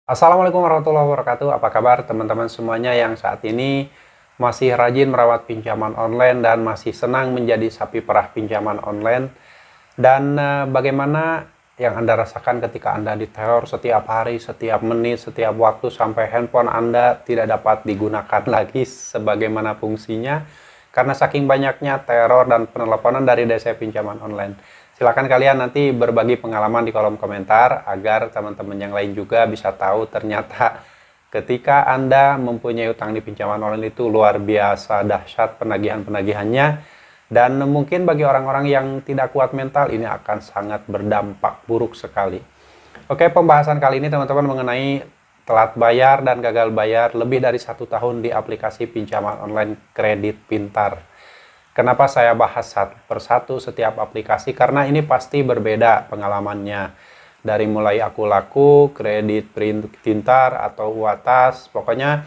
Assalamualaikum warahmatullahi wabarakatuh. Apa kabar teman-teman semuanya yang saat ini masih rajin merawat pinjaman online dan masih senang menjadi sapi perah pinjaman online? Dan bagaimana yang Anda rasakan ketika Anda diteror setiap hari, setiap menit, setiap waktu sampai handphone Anda tidak dapat digunakan lagi sebagaimana fungsinya karena saking banyaknya teror dan penelponan dari DC pinjaman online. Silakan kalian nanti berbagi pengalaman di kolom komentar agar teman-teman yang lain juga bisa tahu ternyata ketika Anda mempunyai utang di pinjaman online itu luar biasa dahsyat penagihan-penagihannya, dan mungkin bagi orang-orang yang tidak kuat mental ini akan sangat berdampak buruk sekali. Oke, pembahasan kali ini teman-teman mengenai telat bayar dan gagal bayar lebih dari 1 tahun di aplikasi pinjaman online Kredit Pintar. Kenapa saya bahas satu persatu setiap aplikasi? Karena ini pasti berbeda pengalamannya. Dari mulai Aku Laku, Kredit Pintar, atau Uatas, pokoknya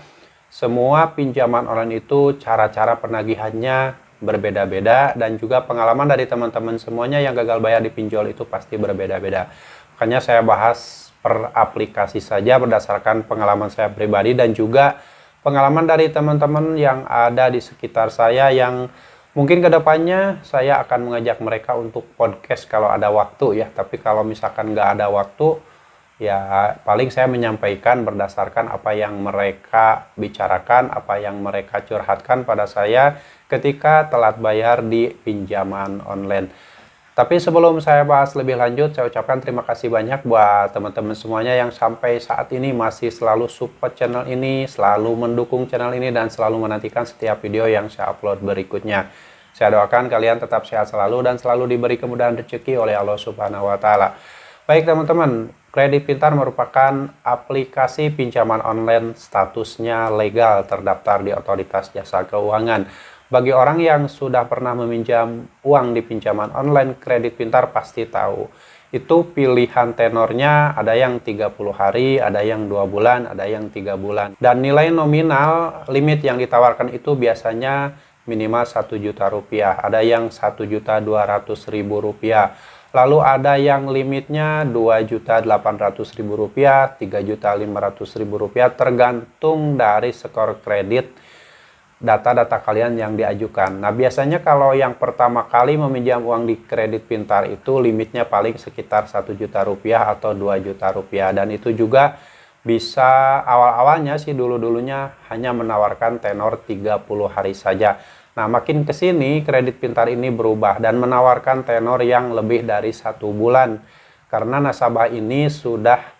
semua pinjaman online itu cara-cara penagihannya berbeda-beda, dan juga pengalaman dari teman-teman semuanya yang gagal bayar di pinjol itu pasti berbeda-beda. Makanya saya bahas per aplikasi saja berdasarkan pengalaman saya pribadi dan juga pengalaman dari teman-teman yang ada di sekitar saya yang mungkin kedepannya saya akan mengajak mereka untuk podcast kalau ada waktu ya. Tapi kalau misalkan nggak ada waktu, ya paling saya menyampaikan berdasarkan apa yang mereka bicarakan, apa yang mereka curhatkan pada saya ketika telat bayar di pinjaman online. Tapi sebelum saya bahas lebih lanjut, saya ucapkan terima kasih banyak buat teman-teman semuanya yang sampai saat ini masih selalu support channel ini, selalu mendukung channel ini, dan selalu menantikan setiap video yang saya upload berikutnya. Saya doakan kalian tetap sehat selalu dan selalu diberi kemudahan rezeki oleh Allah Subhanahu wa Ta'ala. Baik teman-teman, Kredit Pintar merupakan aplikasi pinjaman online statusnya legal terdaftar di Otoritas Jasa Keuangan. Bagi orang yang sudah pernah meminjam uang di pinjaman online, Kredit Pintar pasti tahu. Itu pilihan tenornya ada yang 30 hari, ada yang 2 bulan, ada yang 3 bulan. Dan nilai nominal limit yang ditawarkan itu biasanya minimal 1 juta rupiah. Ada yang 1.200.000 rupiah. Lalu ada yang limitnya 2.800.000 rupiah, 3.500.000 rupiah, tergantung dari skor kredit data-data kalian yang diajukan. Nah, biasanya kalau yang pertama kali meminjam uang di Kredit Pintar itu limitnya paling sekitar 1 juta rupiah atau 2 juta rupiah. Dan itu juga bisa awal-awalnya sih dulu-dulunya hanya menawarkan tenor 30 hari saja. Nah, makin ke sini Kredit Pintar ini berubah dan menawarkan tenor yang lebih dari 1 bulan. Karena nasabah ini sudah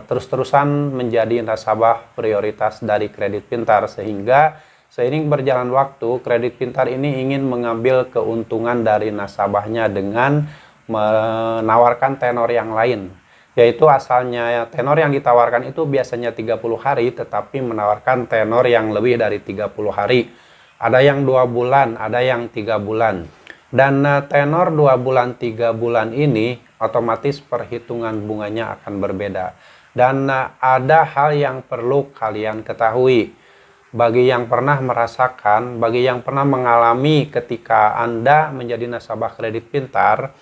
terus-terusan menjadi nasabah prioritas dari Kredit Pintar, sehingga seiring berjalan waktu Kredit Pintar ini ingin mengambil keuntungan dari nasabahnya dengan menawarkan tenor yang lain, yaitu asalnya tenor yang ditawarkan itu biasanya 30 hari tetapi menawarkan tenor yang lebih dari 30 hari. Ada yang 2 bulan, ada yang 3 bulan. Dan tenor 2 bulan 3 bulan ini otomatis perhitungan bunganya akan berbeda. Dan ada hal yang perlu kalian ketahui. Bagi yang pernah merasakan, bagi yang pernah mengalami ketika Anda menjadi nasabah Kredit Pintar,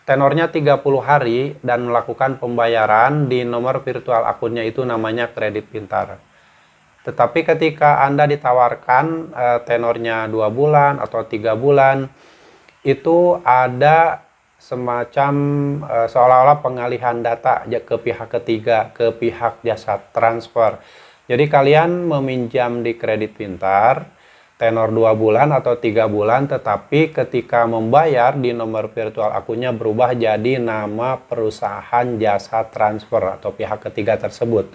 tenornya 30 hari dan melakukan pembayaran di nomor virtual akunnya itu namanya Kredit Pintar. Tetapi ketika Anda ditawarkan tenornya 2 bulan atau 3 bulan, itu ada semacam seolah-olah pengalihan data ke pihak ketiga, ke pihak jasa transfer. Jadi kalian meminjam di Kredit Pintar tenor 2 bulan atau 3 bulan, tetapi ketika membayar di nomor virtual akunnya berubah jadi nama perusahaan jasa transfer atau pihak ketiga tersebut.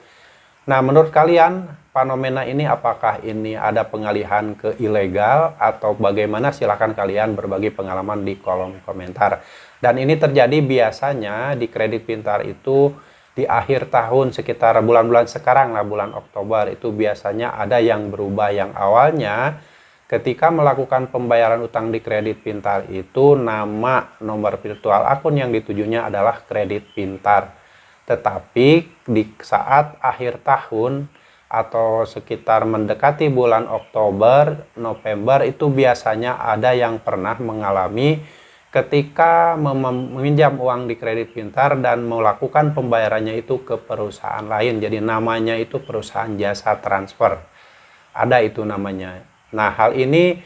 Nah, menurut kalian fenomena ini apakah ini ada pengalihan ke ilegal atau bagaimana? Silahkan kalian berbagi pengalaman di kolom komentar. Dan ini terjadi biasanya di Kredit Pintar itu di akhir tahun, sekitar bulan-bulan sekarang lah, bulan Oktober itu biasanya ada yang berubah. Yang awalnya ketika melakukan pembayaran utang di Kredit Pintar itu nama nomor virtual akun yang ditujunya adalah Kredit Pintar. Tetapi di saat akhir tahun atau sekitar mendekati bulan Oktober, November itu biasanya ada yang pernah mengalami ketika meminjam uang di Kredit Pintar dan melakukan pembayarannya itu ke perusahaan lain. Jadi namanya itu perusahaan jasa transfer. Ada itu namanya. Nah, hal ini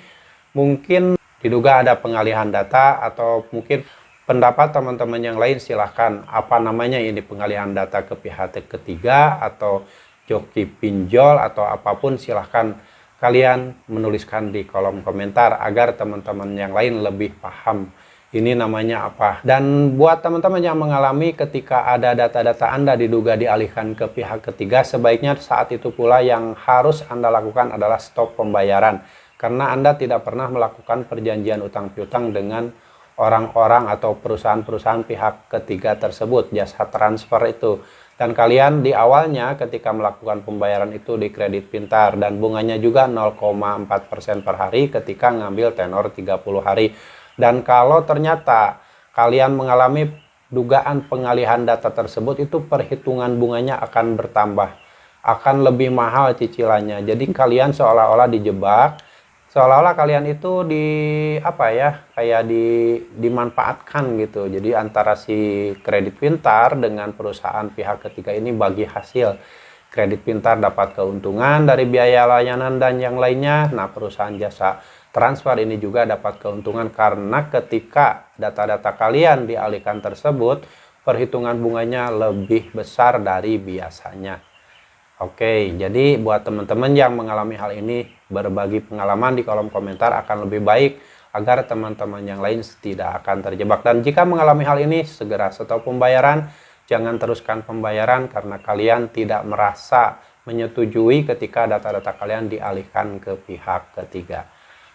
mungkin diduga ada pengalihan data atau mungkin pendapat teman-teman yang lain silahkan. Apa namanya ini, pengalihan data ke pihak ketiga atau joki pinjol atau apapun, silahkan kalian menuliskan di kolom komentar agar teman-teman yang lain lebih paham ini namanya apa. Dan buat teman-teman yang mengalami ketika ada data-data Anda diduga dialihkan ke pihak ketiga, sebaiknya saat itu pula yang harus Anda lakukan adalah stop pembayaran. Karena Anda tidak pernah melakukan perjanjian utang piutang dengan orang-orang atau perusahaan-perusahaan pihak ketiga tersebut, jasa transfer itu. Dan kalian di awalnya ketika melakukan pembayaran itu di Kredit Pintar, dan bunganya juga 0,4% per hari ketika ngambil tenor 30 hari. Dan kalau ternyata kalian mengalami dugaan pengalihan data tersebut, itu perhitungan bunganya akan bertambah, akan lebih mahal cicilannya. Jadi kalian seolah-olah dijebak, seolah-olah kalian itu kayak dimanfaatkan gitu. Jadi antara si Kredit Pintar dengan perusahaan pihak ketiga ini bagi hasil. Kredit Pintar dapat keuntungan dari biaya layanan dan yang lainnya. Nah, perusahaan jasa transfer ini juga dapat keuntungan karena ketika data-data kalian dialihkan tersebut, perhitungan bunganya lebih besar dari biasanya. Oke, jadi buat teman-teman yang mengalami hal ini, berbagi pengalaman di kolom komentar akan lebih baik agar teman-teman yang lain tidak akan terjebak. Dan jika mengalami hal ini, segera stop pembayaran, jangan teruskan pembayaran karena kalian tidak merasa menyetujui ketika data-data kalian dialihkan ke pihak ketiga.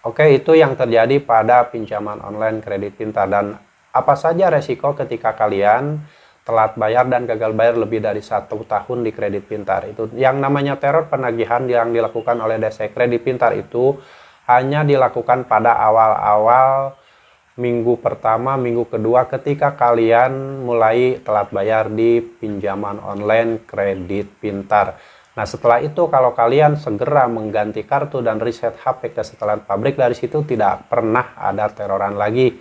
Oke, itu yang terjadi pada pinjaman online Kredit Pintar. Dan apa saja resiko ketika kalian telat bayar dan gagal bayar lebih dari 1 tahun di Kredit Pintar. Itu yang namanya teror penagihan yang dilakukan oleh DC Kredit Pintar itu hanya dilakukan pada awal-awal minggu pertama, minggu kedua ketika kalian mulai telat bayar di pinjaman online Kredit Pintar. Nah, setelah itu kalau kalian segera mengganti kartu dan reset HP ke setelan pabrik, dari situ tidak pernah ada teroran lagi.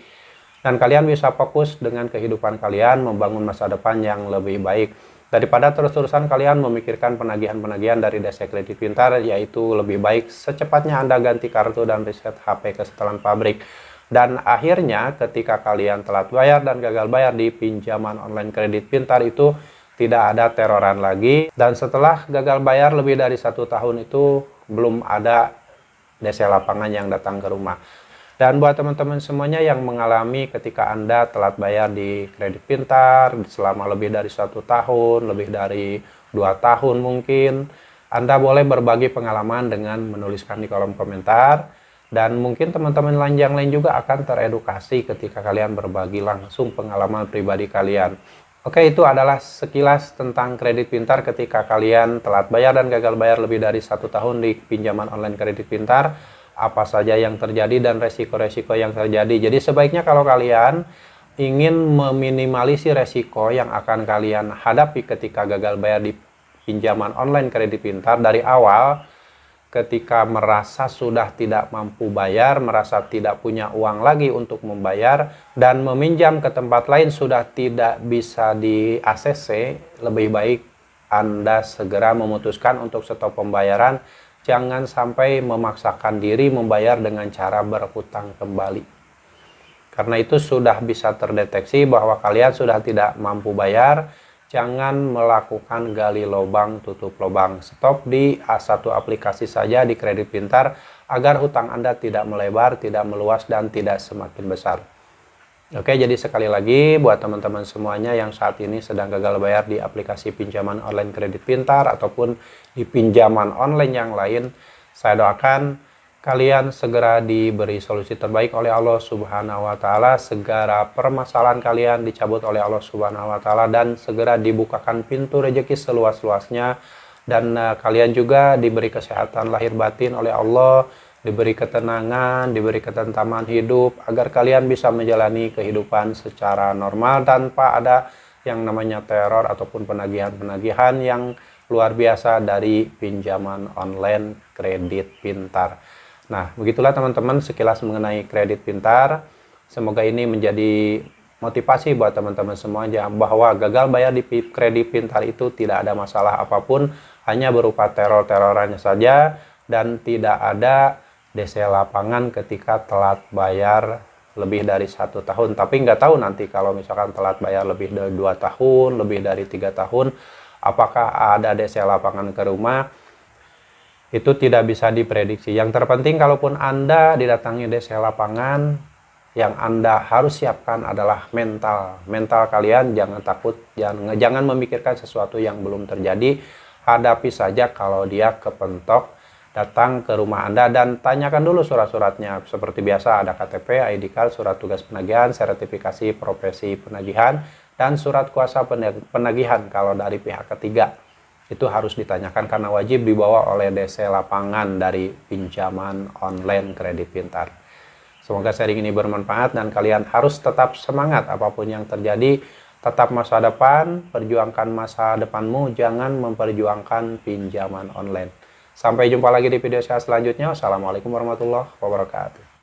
Dan kalian bisa fokus dengan kehidupan kalian, membangun masa depan yang lebih baik. Daripada terus-terusan kalian memikirkan penagihan-penagihan dari DC Kredit Pintar, yaitu lebih baik secepatnya Anda ganti kartu dan reset HP ke setelan pabrik. Dan akhirnya ketika kalian telat bayar dan gagal bayar di pinjaman online Kredit Pintar itu, tidak ada teroran lagi. Dan setelah gagal bayar lebih dari 1 tahun itu belum ada DC lapangan yang datang ke rumah. Dan buat teman-teman semuanya yang mengalami ketika Anda telat bayar di Kredit Pintar selama lebih dari 1 tahun, lebih dari 2 tahun mungkin, Anda boleh berbagi pengalaman dengan menuliskan di kolom komentar. Dan mungkin teman-teman yang lain juga akan teredukasi ketika kalian berbagi langsung pengalaman pribadi kalian. Oke, itu adalah sekilas tentang Kredit Pintar ketika kalian telat bayar dan gagal bayar lebih dari 1 tahun di pinjaman online Kredit Pintar. Apa saja yang terjadi dan resiko-resiko yang terjadi. Jadi sebaiknya kalau kalian ingin meminimalisir resiko yang akan kalian hadapi ketika gagal bayar di pinjaman online Kredit Pintar dari awal, ketika merasa sudah tidak mampu bayar, merasa tidak punya uang lagi untuk membayar, dan meminjam ke tempat lain sudah tidak bisa di ACC, lebih baik Anda segera memutuskan untuk stop pembayaran. Jangan sampai memaksakan diri membayar dengan cara berhutang kembali. Karena itu sudah bisa terdeteksi bahwa kalian sudah tidak mampu bayar. Jangan melakukan gali lubang tutup lubang. Stop di satu aplikasi saja di Kredit Pintar agar hutang Anda tidak melebar, tidak meluas, dan tidak semakin besar. Oke, jadi sekali lagi buat teman-teman semuanya yang saat ini sedang gagal bayar di aplikasi pinjaman online Kredit Pintar ataupun di pinjaman online yang lain, saya doakan kalian segera diberi solusi terbaik oleh Allah Subhanahu wa Ta'ala, segera permasalahan kalian dicabut oleh Allah Subhanahu wa Ta'ala, dan segera dibukakan pintu rezeki seluas-luasnya, dan kalian juga diberi kesehatan lahir batin oleh Allah, diberi ketenangan, diberi ketentraman hidup, agar kalian bisa menjalani kehidupan secara normal tanpa ada yang namanya teror ataupun penagihan-penagihan yang luar biasa dari pinjaman online Kredit Pintar. Nah, begitulah teman-teman sekilas mengenai Kredit Pintar. Semoga ini menjadi motivasi buat teman-teman semuanya bahwa gagal bayar di kredit pintar itu tidak ada masalah apapun, hanya berupa teror-terorannya saja, dan tidak ada DC lapangan ketika telat bayar lebih dari 1 tahun. Tapi nggak tahu nanti kalau misalkan telat bayar lebih dari 2 tahun, lebih dari 3 tahun, apakah ada DC lapangan ke rumah? Itu tidak bisa diprediksi. Yang terpenting kalaupun Anda didatangi DC lapangan, yang Anda harus siapkan adalah mental. Mental kalian jangan takut, jangan memikirkan sesuatu yang belum terjadi. Hadapi saja kalau dia kepentok datang ke rumah Anda dan tanyakan dulu surat-suratnya. Seperti biasa ada KTP, ID card, surat tugas penagihan, sertifikasi profesi penagihan, dan surat kuasa penagihan kalau dari pihak ketiga. Itu harus ditanyakan karena wajib dibawa oleh DC lapangan dari pinjaman online kredit pintar. Semoga sharing ini bermanfaat dan kalian harus tetap semangat apapun yang terjadi. Tetap masa depan, perjuangkan masa depanmu, jangan memperjuangkan pinjaman online. Sampai jumpa lagi di video saya selanjutnya. Wassalamualaikum warahmatullahi wabarakatuh.